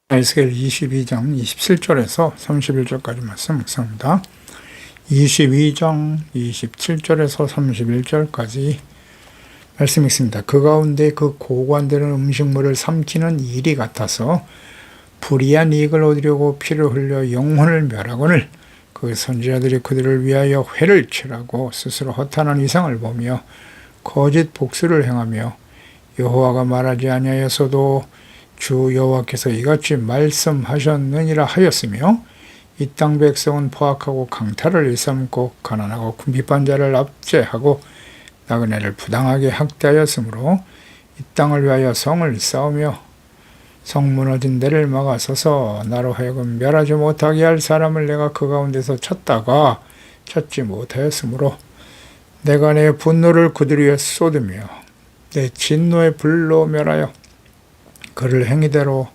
에스겔 22장 27절에서 31절까지 말씀 묵상합니다. 22장 27절에서 31절까지 말씀 있습니다. 그 가운데 그 고관들은 음식물을 삼키는 일이 같아서 불의한 이익을 얻으려고 피를 흘려 영혼을 멸하거늘 그 선지자들이 그들을 위하여 회를 치라고 스스로 허탄한 이상을 보며 거짓 복수를 행하며 여호와가 말하지 아니하였어도 주 여호와께서 이같이 말씀하셨느니라 하였으며 이 땅 백성은 포악하고 강탈을 일삼고 가난하고 궁핍한 자를 압제하고 나그네를 부당하게 학대하였으므로 이 땅을 위하여 성을 쌓으며 성 무너진 데를 막아서서 나로 하여금 멸하지 못하게 할 사람을 내가 그 가운데서 찾다가 찾지 못하였으므로 내가 내 분노를 그들 위에 쏟으며 내 진노의 불로 멸하여 그를 행위대로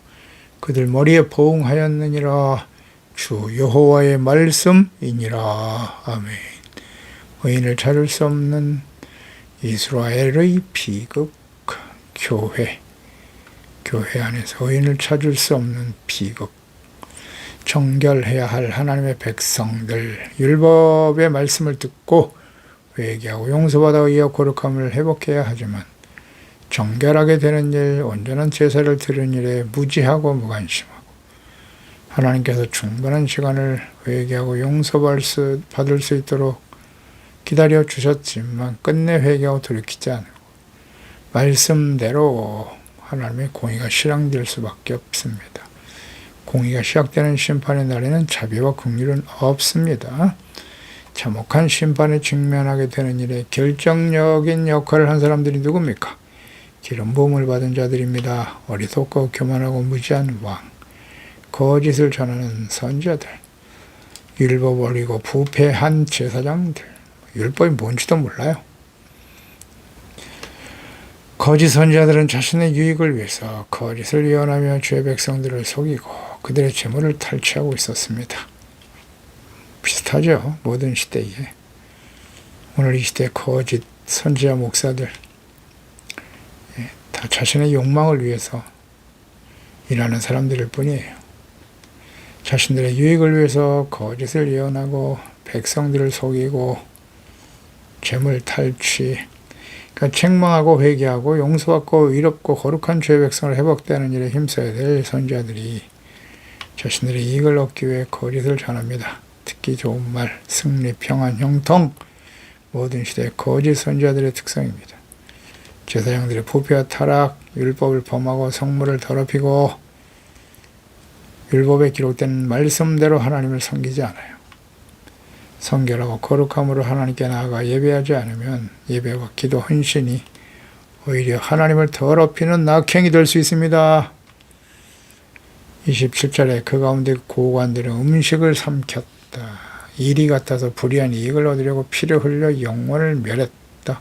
그들 머리에 보응하였느니라. 주 여호와의 말씀이니라. 아멘. 의인을 찾을 수 없는 이스라엘의 비극. 교회 안에서 의인을 찾을 수 없는 비극. 정결해야 할 하나님의 백성들, 율법의 말씀을 듣고 회개하고 용서받아 의와 거룩함을 회복해야 하지만 정결하게 되는 일, 온전한 제사를 드리는 일에 무지하고 무관심하고 하나님께서 충분한 시간을 회개하고 용서받을 수 있도록 기다려 주셨지만 끝내 회개하고 돌이키지 않고 말씀대로 하나님의 공의가 실행될 수밖에 없습니다. 공의가 시작되는 심판의 날에는 자비와 긍휼은 없습니다. 참혹한 심판에 직면하게 되는 일에 결정적인 역할을 한 사람들이 누굽니까? 기름 부음을 받은 자들입니다. 어리석고 교만하고 무지한 왕, 거짓을 전하는 선지자들, 율법 어리고 부패한 제사장들, 율법이 뭔지도 몰라요. 거짓 선지자들은 자신의 유익을 위해서 거짓을 예언하며 주의 백성들을 속이고 그들의 재물을 탈취하고 있었습니다. 비슷하죠. 모든 시대에. 오늘 이 시대의 거짓 선지자 목사들 다 자신의 욕망을 위해서 일하는 사람들일 뿐이에요. 자신들의 유익을 위해서 거짓을 예언하고 백성들을 속이고 재물 탈취, 그러니까 책망하고 회개하고 용서받고 의롭고 거룩한 주의 백성을 회복되는 일에 힘써야 될 선지자들이 자신들의 이익을 얻기 위해 거짓을 전합니다. 듣기 좋은 말, 승리, 평안, 형통, 모든 시대의 거짓 선지자들의 특성입니다. 제사장들의 부패와 타락, 율법을 범하고 성물을 더럽히고 율법에 기록된 말씀대로 하나님을 섬기지 않아요. 성결하고 거룩함으로 하나님께 나아가 예배하지 않으면 예배와 기도, 헌신이 오히려 하나님을 더럽히는 낙행이 될 수 있습니다. 27절에 그 가운데 고관들은 음식을 삼켰다. 일이 같아서 불의한 이익을 얻으려고 피를 흘려 영혼을 멸했다.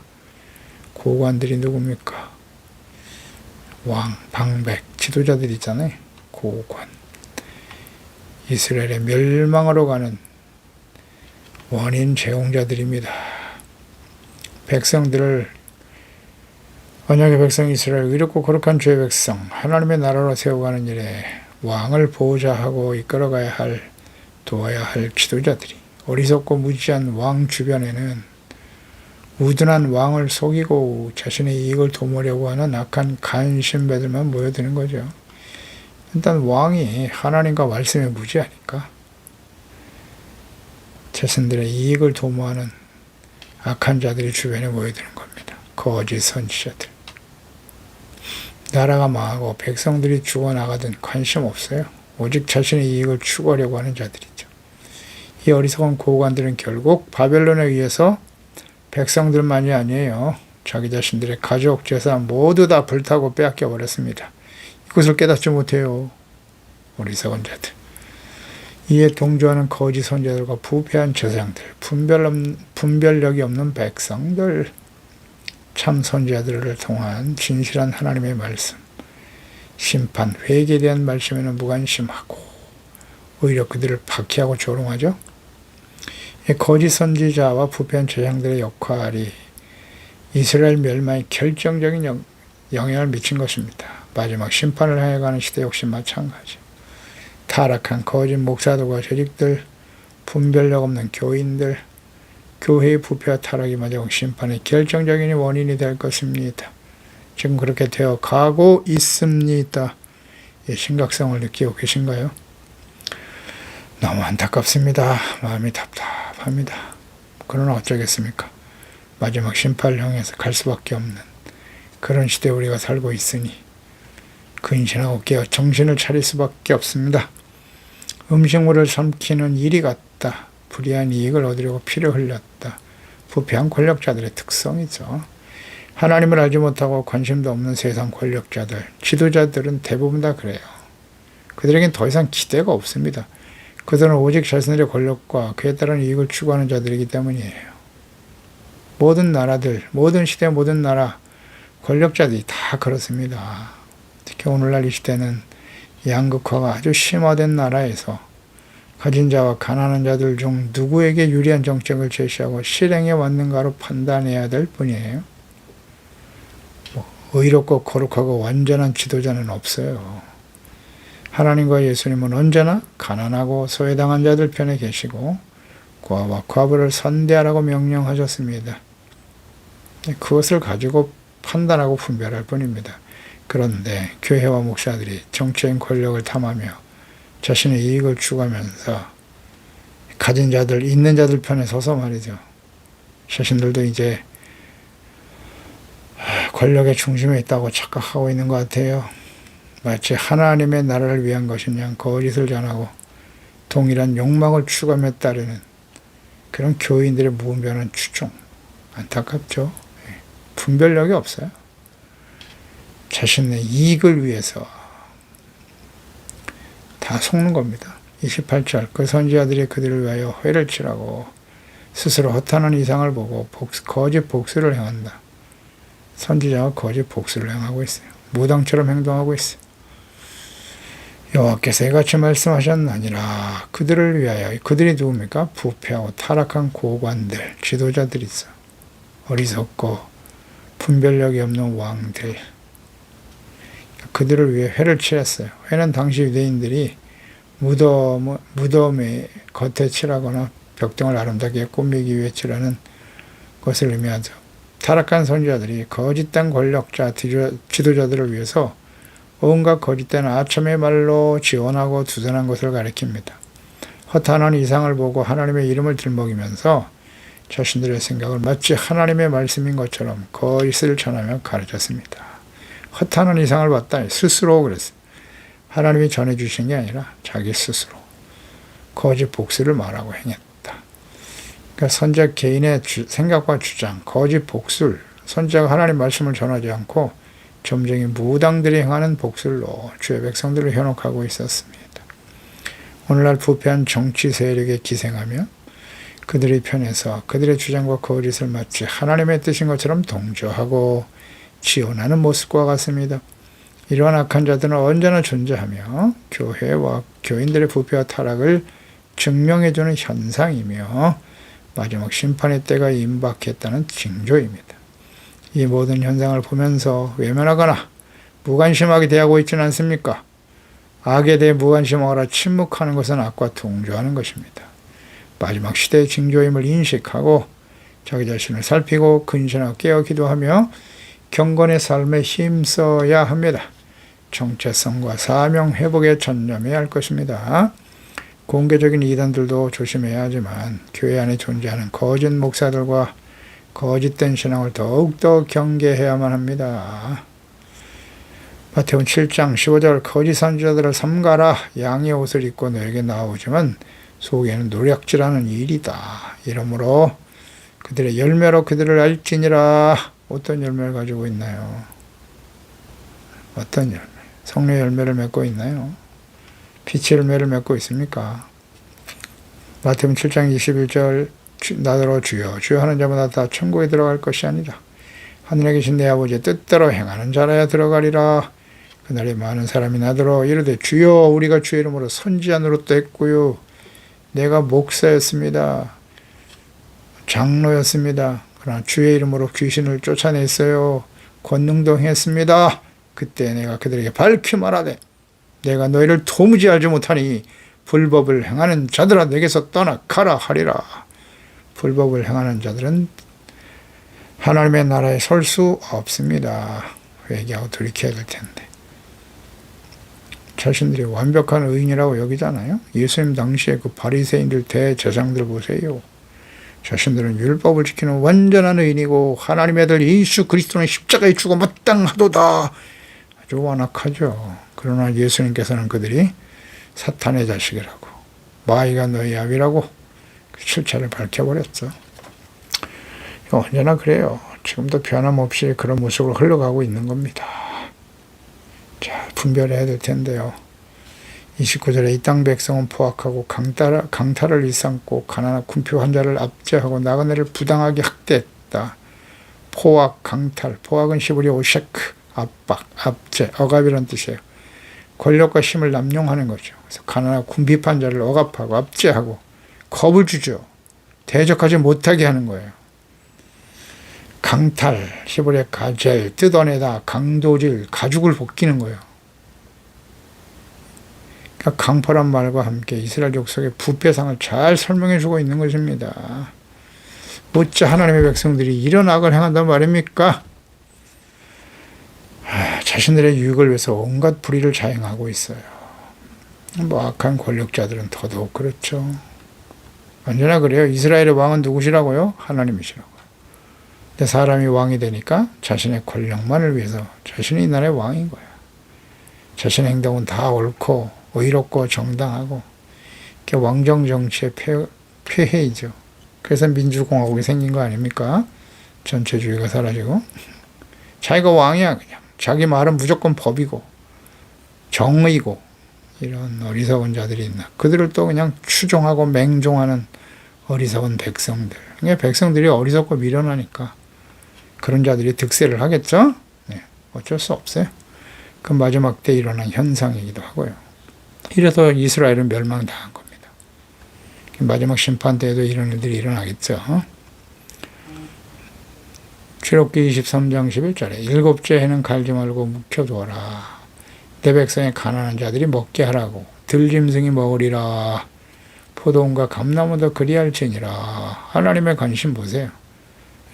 고관들이 누굽니까? 왕, 방백, 지도자들 있잖아요. 고관. 이스라엘의 멸망으로 가는 원인 제공자들입니다. 백성들을, 언약의 백성 이스라엘, 의롭고 거룩한 주의 백성, 하나님의 나라로 세워가는 일에 왕을 보호자하고 이끌어가야 할, 도와야 할 지도자들이, 어리석고 무지한 왕 주변에는 우둔한 왕을 속이고 자신의 이익을 도모려고 하는 악한 간신배들만 모여드는 거죠. 일단 왕이 하나님과 말씀에 무지하니까 자신들의 이익을 도모하는 악한 자들이 주변에 모여드는 겁니다. 거짓 선지자들. 나라가 망하고 백성들이 죽어나가든 관심 없어요. 오직 자신의 이익을 추구하려고 하는 자들이죠. 이 어리석은 고관들은 결국 바벨론에 의해서 백성들만이 아니에요. 자기 자신들의 가족, 재산 모두 다 불타고 빼앗겨 버렸습니다. 이것을 깨닫지 못해요. 어리석은 자들. 이에 동조하는 거짓 선지자들과 부패한 제사장들, 분별력이 없는 백성들, 참 선지자들을 통한 진실한 하나님의 말씀, 심판, 회개에 대한 말씀에는 무관심하고 오히려 그들을 박해하고 조롱하죠. 거짓 선지자와 부패한 제사장들의 역할이 이스라엘 멸망에 결정적인 영향을 미친 것입니다. 마지막 심판을 향해 가는 시대 역시 마찬가지. 타락한 거짓 목사들과 조직들, 분별력 없는 교인들, 교회의 부패와 타락이 마지막 심판의 결정적인 원인이 될 것입니다. 지금 그렇게 되어 가고 있습니다. 심각성을 느끼고 계신가요? 너무 안타깝습니다. 마음이 답답합니다. 그러나 어쩌겠습니까? 마지막 심판을 향해서 갈 수밖에 없는 그런 시대에 우리가 살고 있으니 근신하고 깨어 정신을 차릴 수밖에 없습니다. 음식물을 삼키는 일이 같다. 불의한 이익을 얻으려고 피를 흘렸다. 부패한 권력자들의 특성이죠. 하나님을 알지 못하고 관심도 없는 세상 권력자들, 지도자들은 대부분 다 그래요. 그들에겐 더 이상 기대가 없습니다. 그들은 오직 자신들의 권력과 그에 따른 이익을 추구하는 자들이기 때문이에요. 모든 나라들, 모든 시대, 모든 나라 권력자들이 다 그렇습니다. 특히 오늘날 이 시대는 양극화가 아주 심화된 나라에서 가진 자와 가난한 자들 중 누구에게 유리한 정책을 제시하고 실행에 맞는가로 판단해야 될 뿐이에요. 의롭고 거룩하고 완전한 지도자는 없어요. 하나님과 예수님은 언제나 가난하고 소외당한 자들 편에 계시고 고아와 과부를 선대하라고 명령하셨습니다. 그것을 가지고 판단하고 분별할 뿐입니다. 그런데 교회와 목사들이 정치적인 권력을 탐하며 자신의 이익을 추구하면서 가진 자들, 있는 자들 편에 서서 말이죠. 자신들도 이제 권력의 중심에 있다고 착각하고 있는 것 같아요. 마치 하나님의 나라를 위한 것인 양 거짓을 전하고 동일한 욕망을 추구하며 따르는 그런 교인들의 무분별한 추종. 안타깝죠. 분별력이 없어요. 자신의 이익을 위해서 다 속는 겁니다. 28절 그 선지자들이 그들을 위하여 회를 치라고 스스로 허탄한 이상을 보고 거짓 복수를 행한다. 선지자가 거짓 복수를 행하고 있어요. 무당처럼 행동하고 있어요. 여호와께서 이같이 말씀하셨나니라. 그들을 위하여, 그들이 누굽니까? 부패하고 타락한 고관들, 지도자들이 있어. 어리석고 분별력이 없는 왕들. 그들을 위해 회를 치렀어요. 회는 당시 유대인들이 무덤의 겉에 칠하거나 벽등을 아름답게 꾸미기 위해 칠하는 것을 의미하죠. 타락한 선지자들이 거짓된 권력자, 지도자들을 위해서 온갖 거짓된 아첨의 말로 지원하고 두둔한 것을 가리킵니다. 허탄한 이상을 보고 하나님의 이름을 들먹이면서 자신들의 생각을 마치 하나님의 말씀인 것처럼 거짓을 전하며 가르쳤습니다. 허탄한 이상을 봤다. 스스로 그랬어요. 하나님이 전해주신 게 아니라 자기 스스로 거짓 복수를 말하고 행했다. 그러니까 선지자 개인의 생각과 주장, 거짓 복술, 선지자가 하나님 말씀을 전하지 않고 점쟁이 무당들이 행하는 복술로 주의 백성들을 현혹하고 있었습니다. 오늘날 부패한 정치 세력에 기생하며 그들의 편에서 그들의 주장과 거짓을 마치 하나님의 뜻인 것처럼 동조하고 지원하는 모습과 같습니다. 이러한 악한 자들은 언제나 존재하며 교회와 교인들의 부패와 타락을 증명해주는 현상이며 마지막 심판의 때가 임박했다는 징조입니다. 이 모든 현상을 보면서 외면하거나 무관심하게 대하고 있지는 않습니까? 악에 대해 무관심하거나 침묵하는 것은 악과 동조하는 것입니다. 마지막 시대의 징조임을 인식하고 자기 자신을 살피고 근신하고 깨어 기도하며 경건의 삶에 힘써야 합니다. 정체성과 사명 회복에 전념해야 할 것입니다. 공개적인 이단들도 조심해야 하지만 교회 안에 존재하는 거짓 목사들과 거짓된 신앙을 더욱더 경계해야만 합니다. 마태복음 7장 15절 거짓 선지자들을 삼가라. 양의 옷을 입고 너에게 나오지만 속에는 노략질하는 일이다. 이러므로 그들의 열매로 그들을 알지니라. 어떤 열매를 가지고 있나요? 어떤 열매? 성령의 열매를 맺고 있나요? 빛의 열매를 맺고 있습니까? 마태복음 7장 21절 나더러 주여 주여 하는 자마다 다 천국에 들어갈 것이 아니라 하늘에 계신 내 아버지의 뜻대로 행하는 자라야 들어가리라. 그날에 많은 사람이 나더러 이르되 주여 우리가 주의 이름으로 선지자 노릇했고요 내가 목사였습니다. 장로였습니다. 그러나 주의 이름으로 귀신을 쫓아냈어요. 권능도 행했습니다. 그때 내가 그들에게 밝히 말하되 내가 너희를 도무지 알지 못하니 불법을 행하는 자들아 내게서 떠나 가라 하리라. 불법을 행하는 자들은 하나님의 나라에 설 수 없습니다. 회개하고 돌이켜야 될 텐데. 자신들이 완벽한 의인이라고 여기잖아요. 예수님 당시에 그 바리새인들 대제사장들 보세요. 자신들은 율법을 지키는 완전한 의인이고 하나님의 아들 예수 그리스도는 십자가에 죽어 마땅하도다. 아주 완악하죠. 그러나 예수님께서는 그들이 사탄의 자식이라고, 마귀가 너희 아비라고 그 실체를 밝혀버렸죠. 언제나 그래요. 지금도 변함없이 그런 모습으로 흘러가고 있는 겁니다. 잘 분별해야 될 텐데요. 29절에 이 땅 백성은 포악하고 강탈을 일삼고 가난한 군표 환자를 압제하고 나그네를 부당하게 학대했다. 포악, 강탈, 포악은 시브리어 오셰크, 압박, 압제, 억압이라는 뜻이에요. 권력과 힘을 남용하는 거죠. 그래서 가난한 군비 환자를 억압하고 압제하고 겁을 주죠. 대적하지 못하게 하는 거예요. 강탈, 시브리어 가젤, 뜯어내다, 강도질, 가죽을 벗기는 거예요. 그러니까 강포란 말과 함께 이스라엘 족속의 부패상을 잘 설명해 주고 있는 것입니다. 어찌 하나님의 백성들이 이런 악을 행한단 말입니까? 자신들의 유익을 위해서 온갖 불의를 자행하고 있어요. 뭐 악한 권력자들은 더더욱 그렇죠. 언제나 그래요. 이스라엘의 왕은 누구시라고요? 하나님이시라고요. 근데 사람이 왕이 되니까 자신의 권력만을 위해서 자신이 이 나라의 왕인 거야. 자신의 행동은 다 옳고 의롭고 정당하고 왕정 정치의 폐해이죠. 그래서 민주공화국이 생긴 거 아닙니까? 전체주의가 사라지고 자기가 왕이야. 그냥 자기 말은 무조건 법이고 정의고 이런 어리석은 자들이 있나. 그들을 또 그냥 추종하고 맹종하는 어리석은 백성들. 그러니까 백성들이 어리석고 미련하니까 그런 자들이 득세를 하겠죠. 네, 어쩔 수 없어요. 그 마지막 때 일어난 현상이기도 하고요. 이래서 이스라엘은 멸망당한 겁니다. 마지막 심판 때에도 이런 일들이 일어나겠죠. 출애굽기 23장 11절에 일곱째 해는 갈지 말고 묵혀두어라. 내 백성의 가난한 자들이 먹게 하라고. 들짐승이 먹으리라. 포도원과 감나무도 그리할지니라. 하나님의 관심 보세요.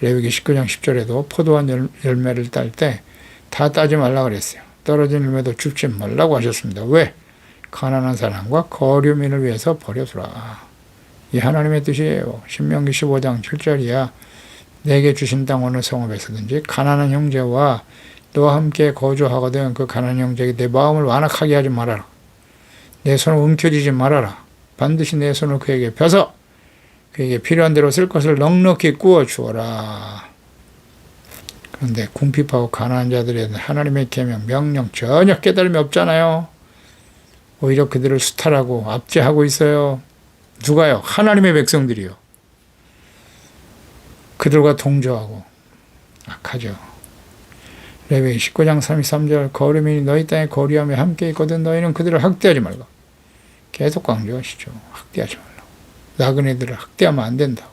레위기 19장 10절에도 포도원 열매를 딸 때 다 따지 말라 그랬어요. 떨어진 열매도 줍지 말라고 하셨습니다. 왜? 가난한 사람과 거류민을 위해서 버려두라. 이 하나님의 뜻이에요. 신명기 15장 7절이야. 내게 주신 땅 어느 성읍에서든지 가난한 형제와 너와 함께 거주하거든 그 가난한 형제에게 내 마음을 완악하게 하지 말아라. 내 손을 움켜쥐지 말아라. 반드시 내 손을 그에게 펴서 그에게 필요한 대로 쓸 것을 넉넉히 구워 주어라. 그런데 궁핍하고 가난한 자들에 대한 하나님의 계명, 명령 전혀 깨달음이 없잖아요. 오히려 그들을 수탈하고 압제하고 있어요. 누가요? 하나님의 백성들이요. 그들과 동조하고 악하죠. 레위기 19장 33절 거류민이 너희 땅에 거류하며 함께 있거든 너희는 그들을 학대하지 말라. 계속 강조하시죠. 학대하지 말라고. 나그네들을 학대하면 안 된다고.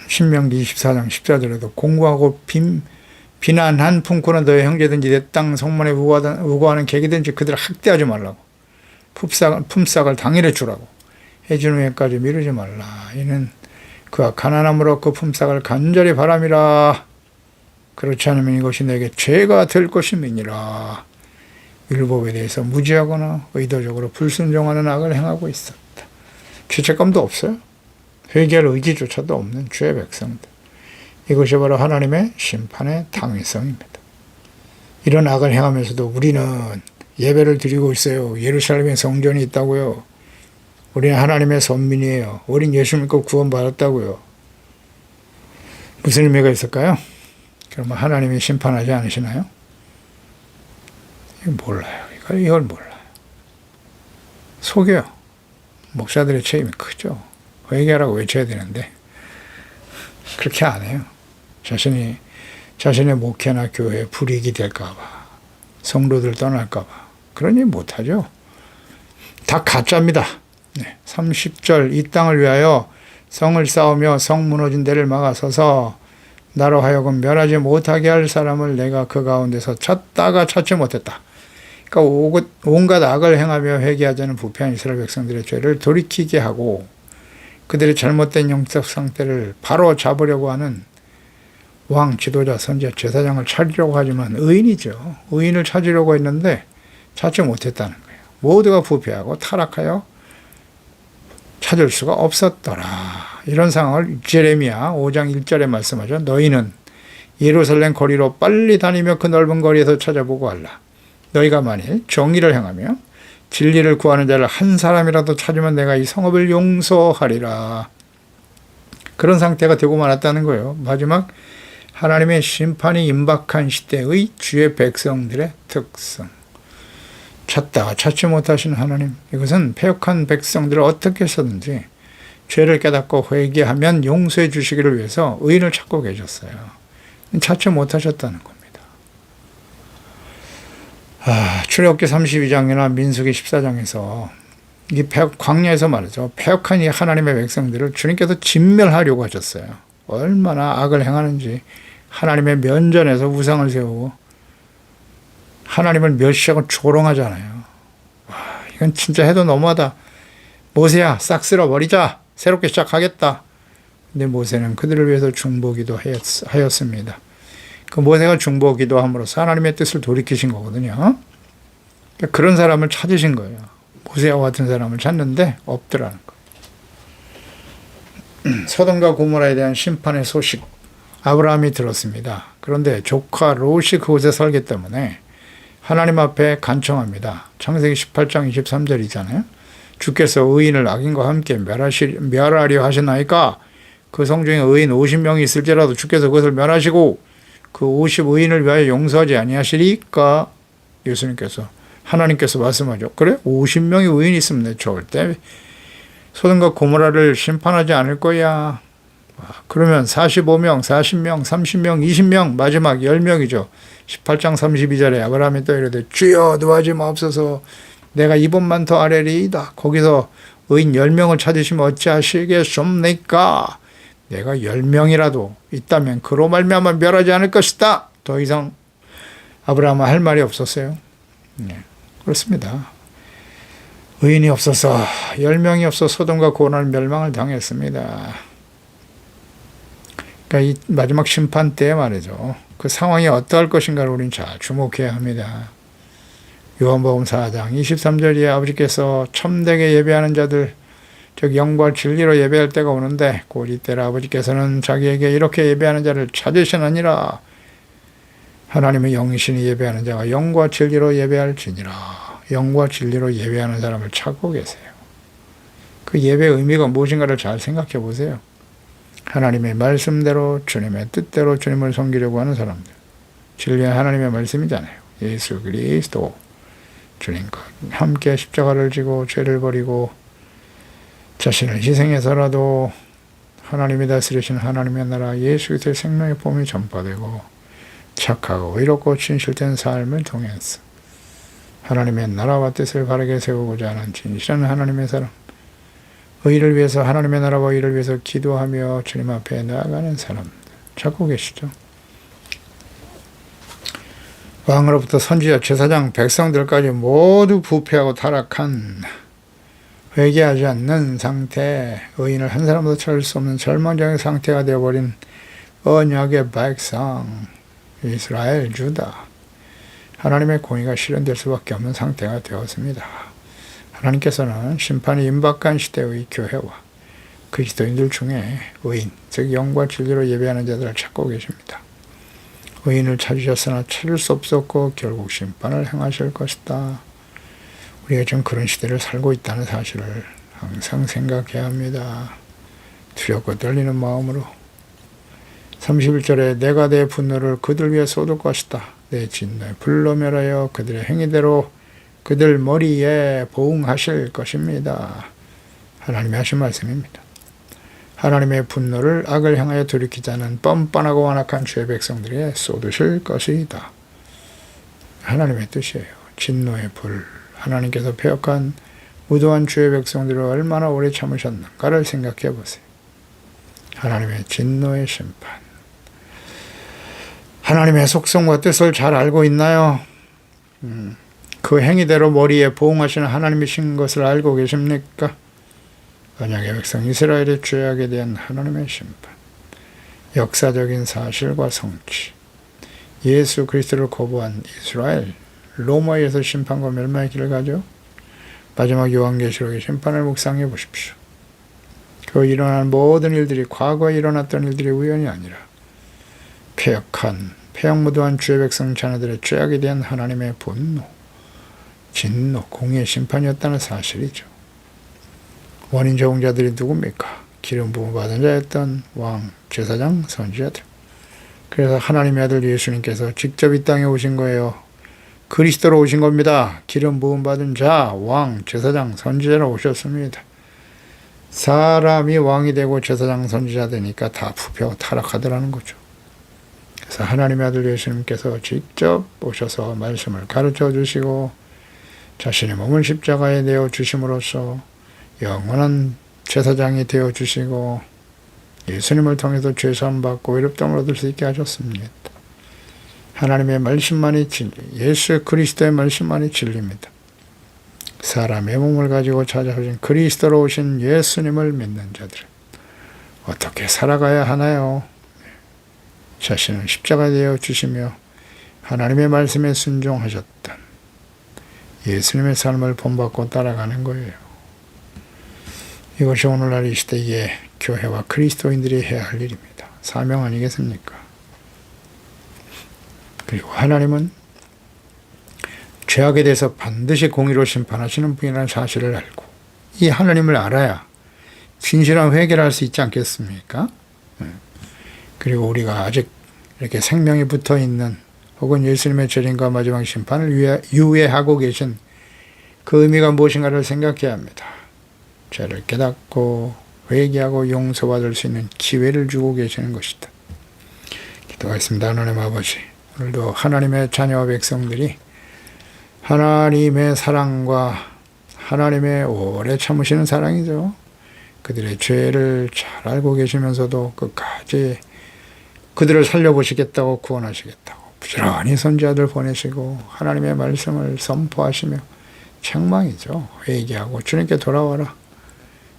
신명기 24장 14절에도 공고하고 비난한 품꾼은 너의 형제든지 내 땅 성문에 우거하는 객이든지 그들을 학대하지 말라고. 품삯을 당일에 주라고. 해준 후에까지 미루지 말라. 이는 그가 가난함으로 그 품삯을 간절히 바람이라. 그렇지 않으면 이것이 내게 죄가 될 것임이니라. 율법에 대해서 무지하거나 의도적으로 불순종하는 악을 행하고 있었다. 죄책감도 없어요. 회개할 의지조차도 없는 주의 백성들. 이것이 바로 하나님의 심판의 당위성입니다. 이런 악을 행하면서도 우리는 예배를 드리고 있어요. 예루살렘에 성전이 있다고요. 우리는 하나님의 선민이에요. 우린 예수 믿고 구원받았다고요. 무슨 의미가 있을까요? 그러면 하나님이 심판하지 않으시나요? 이거 몰라요. 이걸 몰라요. 속여요. 목사들의 책임이 크죠. 회개하라고 외쳐야 되는데 그렇게 안 해요. 자신의 목회나 교회에 불이익이 될까 봐, 성도들 떠날까 봐 그런 일 못하죠. 다 가짜입니다. 네. 30절 이 땅을 위하여 성을 쌓으며 성 무너진 데를 막아서서 나로 하여금 멸하지 못하게 할 사람을 내가 그 가운데서 찾다가 찾지 못했다. 그러니까 온갖 악을 행하며 회개하자는 부패한 이스라엘 백성들의 죄를 돌이키게 하고 그들의 잘못된 영적 상태를 바로 잡으려고 하는 왕, 지도자, 선지자, 제사장을 찾으려고 하지만 의인이죠. 의인을 찾으려고 했는데 찾지 못했다는 거예요. 모두가 부패하고 타락하여 찾을 수가 없었더라. 이런 상황을 제레미야 5장 1절에 말씀하죠. 너희는 예루살렘 거리로 빨리 다니며 그 넓은 거리에서 찾아보고 알라. 너희가 만일 정의를 행하며 진리를 구하는 자를 한 사람이라도 찾으면 내가 이 성읍을 용서하리라. 그런 상태가 되고 말았다는 거예요. 마지막 하나님의 심판이 임박한 시대의 주의 백성들의 특성. 찾다가 찾지 못하신 하나님. 이것은 패역한 백성들을 어떻게 해서든지 죄를 깨닫고 회개하면 용서해 주시기를 위해서 의인을 찾고 계셨어요. 찾지 못하셨다는 겁니다. 출애굽기 32장이나 민수기 14장에서 이 광야에서 말이죠. 패역한 이 하나님의 백성들을 주님께서 진멸하려고 하셨어요. 얼마나 악을 행하는지 하나님의 면전에서 우상을 세우고 하나님을 멸시하고 조롱하잖아요. 이건 진짜 해도 너무하다. 모세야, 싹 쓸어버리자. 새롭게 시작하겠다. 근데 모세는 그들을 위해서 중보기도 하였습니다. 그 모세가 중보기도 함으로써 하나님의 뜻을 돌이키신 거거든요. 그런 사람을 찾으신 거예요. 모세와 같은 사람을 찾는데 없더라는 거예요. 소돔과 고모라에 대한 심판의 소식 아브라함이 들었습니다. 그런데 조카 롯이 그곳에 살기 때문에 하나님 앞에 간청합니다. 창세기 18장 23절이잖아요. 주께서 의인을 악인과 함께 멸하려 하시나이까 그 성중에 의인 50명이 있을지라도 주께서 그것을 멸하시고 그 50의인을 위하여 용서하지 아니하시리까. 예수님께서 하나님께서 말씀하죠. 그래? 50명의 의인이 있으면 절대 소돔과 고모라를 심판하지 않을 거야. 그러면 45명, 40명, 30명, 20명, 마지막 10명이죠. 18장 32절에 아브라함이 또 이르되 주여 노하지 마옵소서 내가 이번만 더 아뢰리이다. 거기서 의인 10명을 찾으시면 어찌하시겠습니까? 내가 10명이라도 있다면 그로 말미암아 멸하지 않을 것이다. 더 이상 아브라함은 할 말이 없었어요. 네, 그렇습니다. 의인이 없어서 10명이 없어 소돔과 고모라는 멸망을 당했습니다. 그러니까 이 마지막 심판 때에 말이죠. 그 상황이 어떠할 것인가를 우리는 잘 주목해야 합니다. 요한복음 4장 23절에 아버지께서 참되게 예배하는 자들 즉 영과 진리로 예배할 때가 오는데 곧 이때라 아버지께서는 자기에게 이렇게 예배하는 자를 찾으시느니라. 하나님의 영이시니 예배하는 자가 영과 진리로 예배할지니라. 영과 진리로 예배하는 사람을 찾고 계세요. 그 예배의 의미가 무엇인가를 잘 생각해 보세요. 하나님의 말씀대로 주님의 뜻대로 주님을 섬기려고 하는 사람들. 진리의 하나님의 말씀이잖아요. 예수 그리스도 주님과 함께 십자가를 지고 죄를 버리고 자신을 희생해서라도 하나님이 다스리신 하나님의 나라 예수 그리스도의 생명의 복음이 전파되고 착하고 의롭고 진실된 삶을 통해서 하나님의 나라와 뜻을 바르게 세우고자 하는 진실한 하나님의 사람, 의를 위해서 하나님의 나라와 의를 위해서 기도하며 주님 앞에 나아가는 사람들 찾고 계시죠. 왕으로부터 선지자, 제사장, 백성들까지 모두 부패하고 타락한 회개하지 않는 상태, 의인을 한 사람도 찾을 수 없는 절망적인 상태가 되어버린 언약의 백성, 이스라엘, 주다. 하나님의 공의가 실현될 수밖에 없는 상태가 되었습니다. 하나님께서는 심판이 임박한 시대의 교회와 그리스도인들 중에 의인, 즉 영과 진리로 예배하는 자들을 찾고 계십니다. 의인을 찾으셨으나 찾을 수 없었고 결국 심판을 행하실 것이다. 우리가 지금 그런 시대를 살고 있다는 사실을 항상 생각해야 합니다. 두렵고 떨리는 마음으로 31절에 내가 내 분노를 그들 위에 쏟을 것이다. 내 진노에 불로 멸하여 그들의 행위대로 그들 머리에 보응하실 것입니다. 하나님이 하신 말씀입니다. 하나님의 분노를 악을 향하여 돌이키자는 뻔뻔하고 완악한 죄 백성들에게 쏟으실 것이다. 하나님의 뜻이에요. 진노의 불. 하나님께서 폐역한 무도한 죄 백성들을 얼마나 오래 참으셨는가를 생각해 보세요. 하나님의 진노의 심판. 하나님의 속성과 뜻을 잘 알고 있나요? 그 행위대로 머리에 보응하시는 하나님이신 것을 알고 계십니까? 언약의 백성 이스라엘의 죄악에 대한 하나님의 심판, 역사적인 사실과 성취, 예수 그리스도를 거부한 이스라엘, 로마에서 심판과 멸망의 길을 가죠. 마지막 요한계시록의 심판을 묵상해 보십시오. 그 일어난 모든 일들이 과거에 일어났던 일들이 우연이 아니라 폐역무도한 주의 백성 자녀들의 죄악에 대한 하나님의 분노, 진노, 공의의 심판이었다는 사실이죠. 원인 제공자들이 누굽니까? 기름 부음 받은 자였던 왕, 제사장, 선지자들. 그래서 하나님의 아들 예수님께서 직접 이 땅에 오신 거예요. 그리스도로 오신 겁니다. 기름 부음 받은 자, 왕, 제사장, 선지자로 오셨습니다. 사람이 왕이 되고 제사장, 선지자 되니까 다 부패하고 타락하더라는 거죠. 그래서 하나님의 아들 예수님께서 직접 오셔서 말씀을 가르쳐 주시고 자신의 몸을 십자가에 내어 주심으로써 영원한 제사장이 되어 주시고 예수님을 통해서 죄사함 받고 의롭다함을 얻을 수 있게 하셨습니다. 하나님의 말씀만이 진리, 예수 그리스도의 말씀만이 진리입니다. 사람의 몸을 가지고 찾아오신 그리스도로 오신 예수님을 믿는 자들은 어떻게 살아가야 하나요? 자신을 십자가에 내어 주시며 하나님의 말씀에 순종하셨던 예수님의 삶을 본받고 따라가는 거예요. 이것이 오늘날 이 시대의 교회와 그리스도인들이 해야 할 일입니다. 사명 아니겠습니까? 그리고 하나님은 죄악에 대해서 반드시 공의로 심판하시는 분이라는 사실을 알고 이 하나님을 알아야 진실한 회개를 할 수 있지 않겠습니까? 그리고 우리가 아직 이렇게 생명이 붙어있는 혹은 예수님의 재림과 마지막 심판을 유예하고 계신 그 의미가 무엇인가를 생각해야 합니다. 죄를 깨닫고 회개하고 용서받을 수 있는 기회를 주고 계시는 것이다. 기도하겠습니다. 하나님 아버지, 오늘도 하나님의 자녀와 백성들이 하나님의 사랑과 하나님의 오래 참으시는 사랑이죠. 그들의 죄를 잘 알고 계시면서도 끝까지 그들을 살려보시겠다고 구원하시겠다고 부지런히 선지자들 보내시고 하나님의 말씀을 선포하시며 책망이죠. 회개하고 주님께 돌아와라.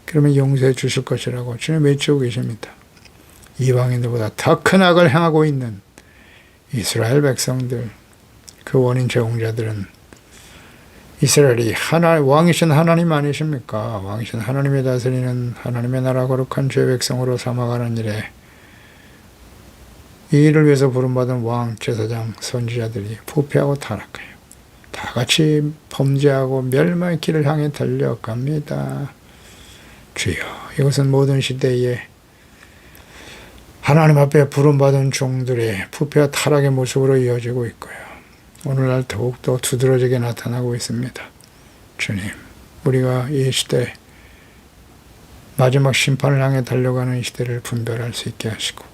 그러면 용서해 주실 것이라고 주님 외치고 계십니다. 이방인들보다 더 큰 악을 행하고 있는 이스라엘 백성들, 그 원인 제공자들은 이스라엘이 왕이신 하나님 아니십니까? 왕이신 하나님의 다스리는 하나님의 나라 거룩한 죄 백성으로 삼아가는 일에 이 일을 위해서 부름받은 왕, 제사장, 선지자들이 부패하고 타락해요. 다 같이 범죄하고 멸망의 길을 향해 달려갑니다. 주여, 이것은 모든 시대에 하나님 앞에 부름받은 종들의 부패와 타락의 모습으로 이어지고 있고요. 오늘날 더욱더 두드러지게 나타나고 있습니다. 주님, 우리가 이 시대 마지막 심판을 향해 달려가는 이 시대를 분별할 수 있게 하시고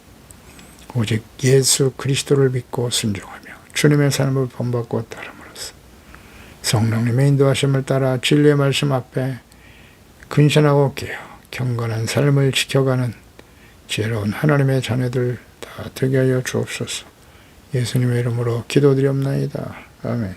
오직 예수 그리스도를 믿고 순종하며 주님의 삶을 본받고 따름으로써 성령님의 인도하심을 따라 진리의 말씀 앞에 근신하고 깨어 경건한 삶을 지켜가는 지혜로운 하나님의 자녀들 다 되게 하여 주옵소서. 예수님의 이름으로 기도드리옵나이다. 아멘.